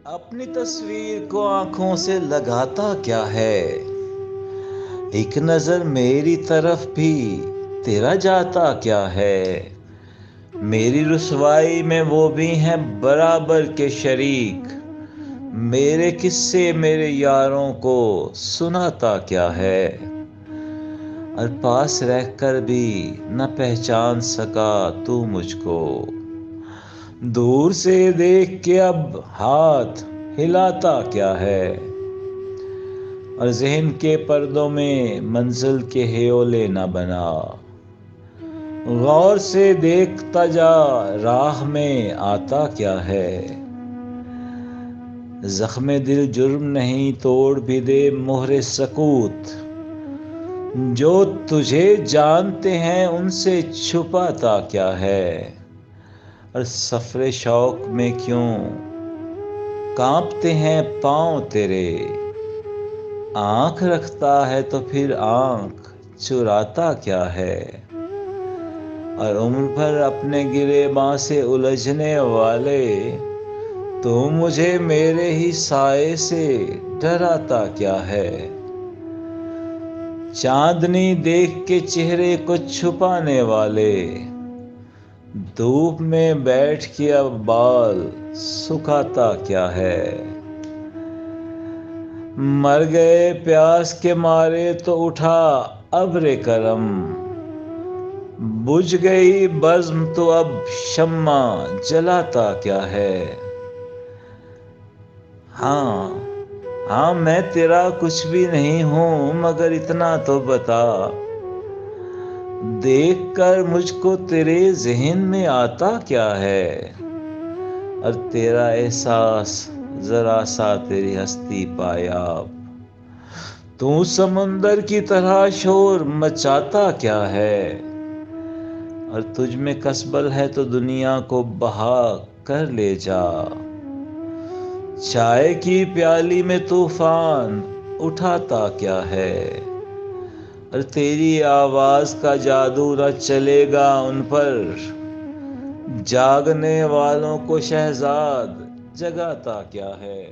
اپنی تصویر کو آنکھوں سے لگاتا کیا ہے؟ ایک نظر میری طرف بھی تیرا جاتا کیا ہے؟ میری رسوائی میں وہ بھی ہیں برابر کے شریک، میرے قصے میرے یاروں کو سناتا کیا ہے؟ اور پاس رہ کر بھی نہ پہچان سکا تو مجھ کو، دور سے دیکھ کے اب ہاتھ ہلاتا کیا ہے؟ اور ذہن کے پردوں میں منزل کے ہیولے نہ بنا، غور سے دیکھتا جا راہ میں آتا کیا ہے؟ زخم دل جرم نہیں توڑ بھی دے مہر سکوت، جو تجھے جانتے ہیں ان سے چھپاتا کیا ہے؟ اور سفر شوق میں کیوں کانپتے ہیں پاؤں تیرے، آنکھ رکھتا ہے تو پھر آنکھ چراتا کیا ہے؟ اور عمر بھر اپنے گریباں سے الجھنے والے، تو مجھے میرے ہی سائے سے ڈراتا کیا ہے؟ چاندنی دیکھ کے چہرے کو چھپانے والے، دھوپ میں بیٹھ کے اب بال سکھاتا کیا ہے؟ مر گئے پیاس کے مارے تو اٹھا ابر کرم، بجھ گئی بزم تو اب شمع جلاتا کیا ہے؟ ہاں میں تیرا کچھ بھی نہیں ہوں، مگر اتنا تو بتا، دیکھ کر مجھ کو تیرے ذہن میں آتا کیا ہے؟ اور تیرا احساس ذرا سا تیری ہستی پایاب، تو سمندر کی طرح شور مچاتا کیا ہے؟ اور تجھ میں کسبل ہے تو دنیا کو بہا کر لے جا، چائے کی پیالی میں طوفان اٹھاتا کیا ہے؟ اور تیری آواز کا جادو نہ چلے گا ان پر، جاگنے والوں کو شہزاد جگاتا کیا ہے؟